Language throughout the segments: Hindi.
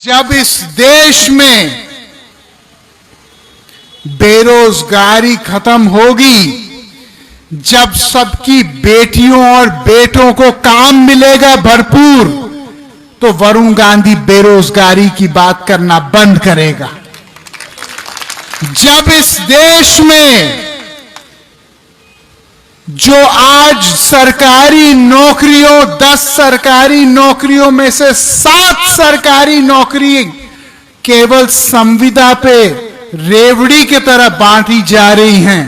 जब इस देश में बेरोजगारी खत्म होगी, जब सबकी बेटियों और बेटों को काम मिलेगा भरपूर, तो वरुण गांधी बेरोजगारी की बात करना बंद करेगा। जब इस देश में जो आज सरकारी नौकरियों 10 सरकारी नौकरियों में से 7 सरकारी नौकरी केवल संविदा पे रेवड़ी की तरह बांटी जा रही हैं,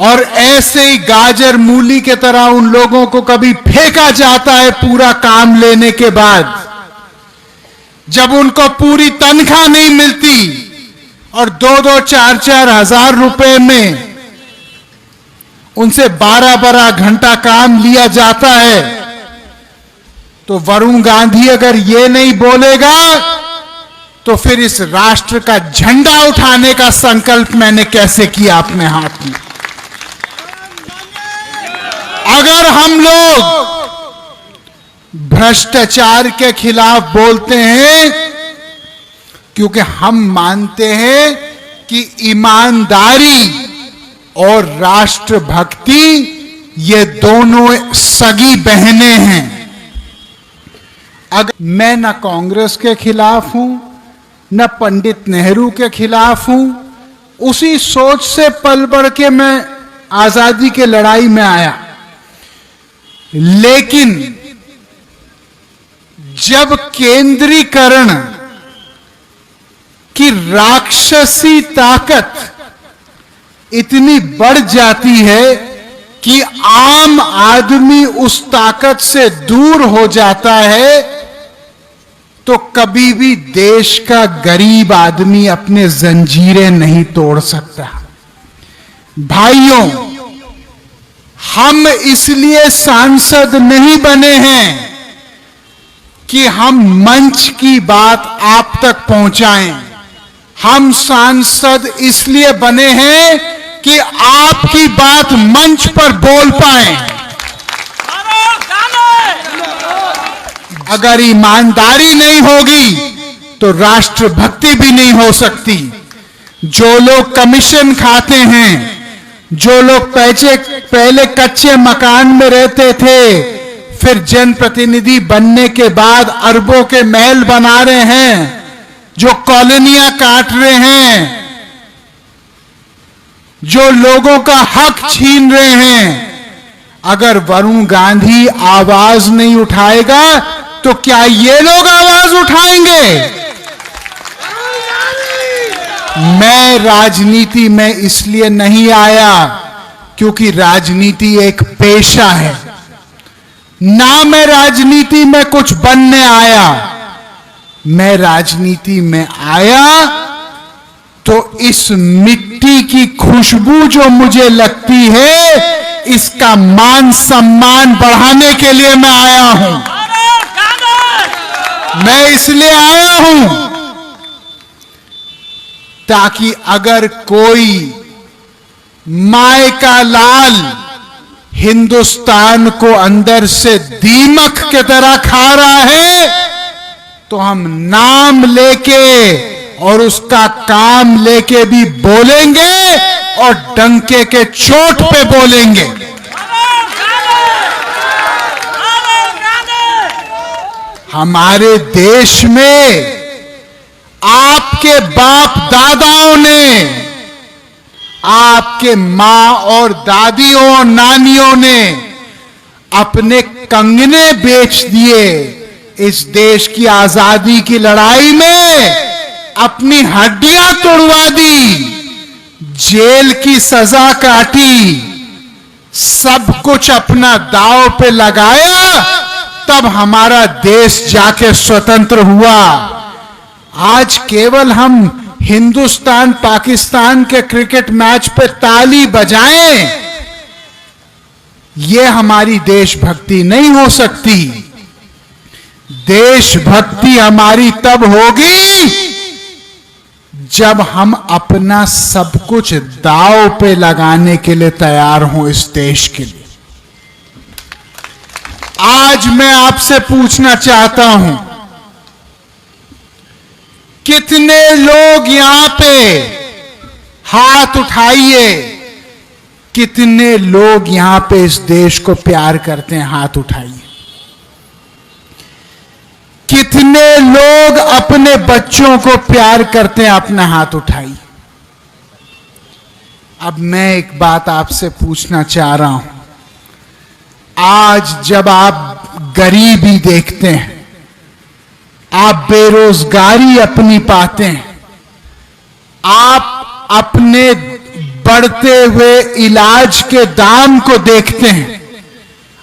और ऐसे ही गाजर मूली की तरह उन लोगों को कभी फेंका जाता है पूरा काम लेने के बाद, जब उनको पूरी तनख्वाह नहीं मिलती और 2-2, 4-4 हजार रुपए में उनसे 12-12 घंटा काम लिया जाता है, तो वरुण गांधी अगर ये नहीं बोलेगा तो फिर इस राष्ट्र का झंडा उठाने का संकल्प मैंने कैसे किया अपने हाथ में। अगर हम लोग भ्रष्टाचार के खिलाफ बोलते हैं, क्योंकि हम मानते हैं कि ईमानदारी और राष्ट्रभक्ति ये दोनों सगी बहनें हैं। अगर मैं न कांग्रेस के खिलाफ हूं, न पंडित नेहरू के खिलाफ हूं, उसी सोच से पल बढ़ के मैं आजादी की लड़ाई में आया, लेकिन जब केंद्रीकरण की राक्षसी ताकत इतनी बढ़ जाती है कि आम आदमी उस ताकत से दूर हो जाता है, तो कभी भी देश का गरीब आदमी अपने जंजीरें नहीं तोड़ सकता। भाइयों, हम इसलिए सांसद नहीं बने हैं कि हम मंच की बात आप तक पहुंचाएं। हम सांसद इसलिए बने हैं कि आपकी बात मंच पर बोल पाएं। अगर ईमानदारी नहीं होगी तो राष्ट्रभक्ति भी नहीं हो सकती। जो लोग कमीशन खाते हैं, जो लोग पहले कच्चे मकान में रहते थे, फिर जनप्रतिनिधि बनने के बाद अरबों के महल बना रहे हैं, जो कॉलोनियां काट रहे हैं, जो लोगों का हक छीन रहे हैं, अगर वरुण गांधी आवाज नहीं उठाएगा तो क्या ये लोग आवाज उठाएंगे? मैं राजनीति में इसलिए नहीं आया क्योंकि राजनीति एक पेशा है, ना मैं राजनीति में कुछ बनने आया। मैं राजनीति में आया तो इस मिट्टी की खुशबू जो मुझे लगती है, इसका मान सम्मान बढ़ाने के लिए मैं आया हूं। मैं इसलिए आया हूं ताकि अगर कोई माय का लाल हिंदुस्तान को अंदर से दीमक की तरह खा रहा है, तो हम नाम लेके और उसका काम लेके भी बोलेंगे और डंके के चोट पे बोलेंगे। हमारे देश में आपके बाप दादाओं ने, आपके मां और दादियों और नानियों ने अपने कंगने बेच दिए इस देश की आजादी की लड़ाई में, अपनी हड्डियां तोड़वा दी, जेल की सजा काटी, सब कुछ अपना दांव पे लगाया, तब हमारा देश जाके स्वतंत्र हुआ। आज केवल हम हिंदुस्तान पाकिस्तान के क्रिकेट मैच पे ताली बजाएं, ये हमारी देशभक्ति नहीं हो सकती। देशभक्ति हमारी तब होगी जब हम अपना सब कुछ दांव पे लगाने के लिए तैयार हों इस देश के लिए। आज मैं आपसे पूछना चाहता हूं, कितने लोग यहां पे हाथ उठाइए, कितने लोग यहां पे इस देश को प्यार करते हैं, हाथ उठाइए। कितने लोग अपने बच्चों को प्यार करते हैं, अपना हाथ उठाइए। अब मैं एक बात आपसे पूछना चाह रहा हूं। आज जब आप गरीबी देखते हैं, आप बेरोजगारी अपनी पाते हैं, आप अपने बढ़ते हुए इलाज के दाम को देखते हैं,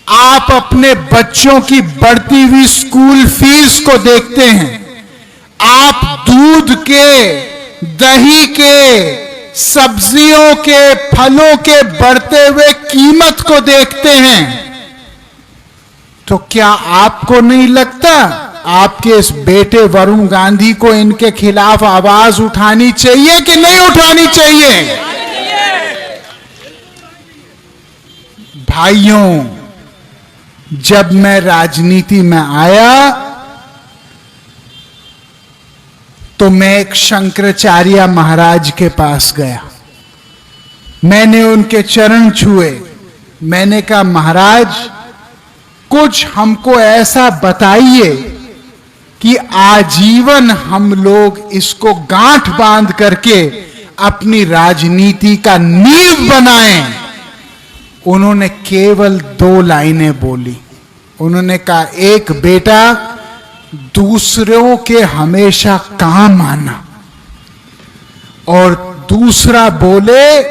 आप अपने बच्चों की बढ़ती हुई स्कूल फीस को देखते हैं, आप दूध के, दही के, सब्जियों के, फलों के बढ़ते हुए कीमत को देखते हैं, तो क्या आपको नहीं लगता आपके इस बेटे वरुण गांधी को इनके खिलाफ आवाज उठानी चाहिए कि नहीं उठानी चाहिए? भाइयों, जब मैं राजनीति में आया तो मैं एक शंकराचार्य महाराज के पास गया। मैंने उनके चरण छुए। मैंने कहा, महाराज कुछ हमको ऐसा बताइए कि आजीवन हम लोग इसको गांठ बांध करके अपनी राजनीति का नींव बनाएं। उन्होंने केवल 2 लाइनें बोली। उन्होंने कहा, एक बेटा, दूसरों के हमेशा काम आना, और दूसरा बोले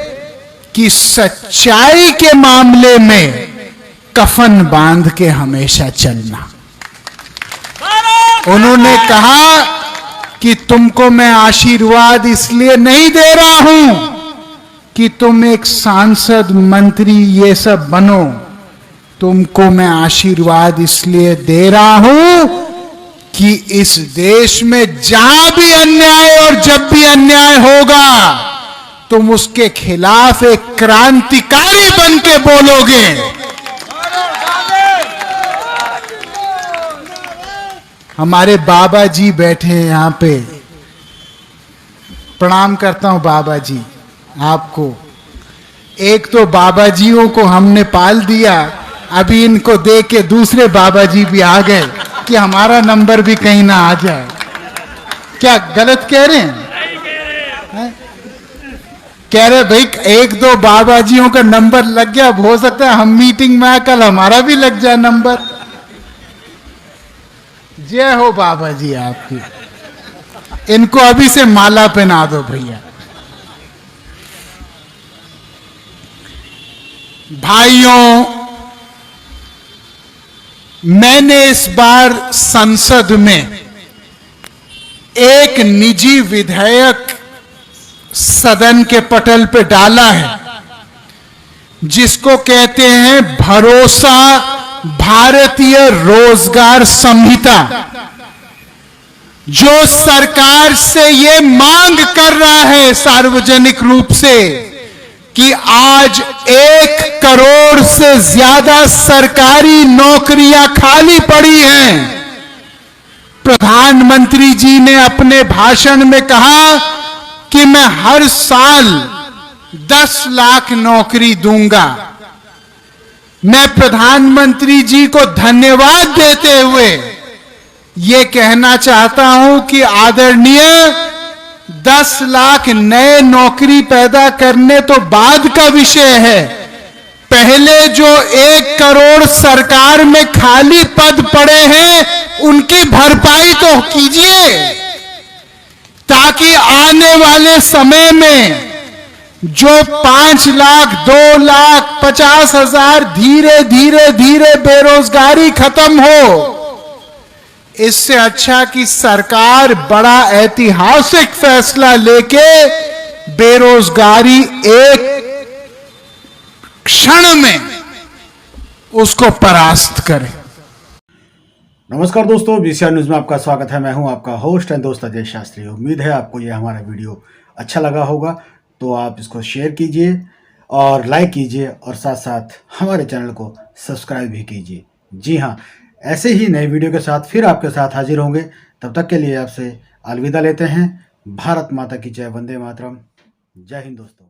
कि सच्चाई के मामले में कफन बांध के हमेशा चलना। उन्होंने कहा कि तुमको मैं आशीर्वाद इसलिए नहीं दे रहा हूं कि तुम एक सांसद, मंत्री ये सब बनो, तुमको मैं आशीर्वाद इसलिए दे रहा हूं कि इस देश में जहां भी अन्याय और जब भी अन्याय होगा, तुम उसके खिलाफ एक क्रांतिकारी बन के बोलोगे। हमारे बाबा जी बैठे हैं यहां पे। प्रणाम करता हूं बाबा जी आपको। एक तो बाबा जियों को हमने पाल दिया, अभी इनको देख के दूसरे बाबा जी भी आ गए कि हमारा नंबर भी कहीं ना आ जाए। क्या गलत कह रहे हैं? कह रहे भाई, 1-2 बाबा जियों का नंबर लग गया, हो सकता है हम मीटिंग में आए कल हमारा भी लग जाए नंबर। जय हो बाबा जी आपकी। इनको अभी से माला पहना दो भैया। भाइयों, मैंने इस बार संसद में एक निजी विधेयक सदन के पटल पे डाला है, जिसको कहते हैं भरोसा भारतीय रोजगार संहिता, जो सरकार से ये मांग कर रहा है सार्वजनिक रूप से कि आज 1 करोड़ से ज्यादा सरकारी नौकरियां खाली पड़ी हैं। प्रधानमंत्री जी ने अपने भाषण में कहा कि मैं हर साल 10 लाख नौकरी दूंगा। मैं प्रधानमंत्री जी को धन्यवाद देते हुए यह कहना चाहता हूं कि आदरणीय, 10 लाख नए नौकरी पैदा करने तो बाद का विषय है। पहले जो 1 करोड़ सरकार में खाली पद पड़े हैं, उनकी भरपाई तो कीजिए, ताकि आने वाले समय में जो 5 लाख, 2 लाख, 50,000 धीरे धीरे धीरे बेरोजगारी खत्म हो। इससे अच्छा कि सरकार बड़ा ऐतिहासिक फैसला लेके बेरोजगारी एक क्षण में उसको परास्त करे। नमस्कार दोस्तों, VCR न्यूज में आपका स्वागत है। मैं हूं आपका होस्ट एंड दोस्त अजय शास्त्री। उम्मीद है आपको यह हमारा वीडियो अच्छा लगा होगा, तो आप इसको शेयर कीजिए और लाइक कीजिए, और साथ साथ हमारे चैनल को सब्सक्राइब भी कीजिए। जी हाँ, ऐसे ही नए वीडियो के साथ फिर आपके साथ हाजिर होंगे। तब तक के लिए आपसे अलविदा लेते हैं। भारत माता की जय, वंदे मातरम। जय हिंद दोस्तों।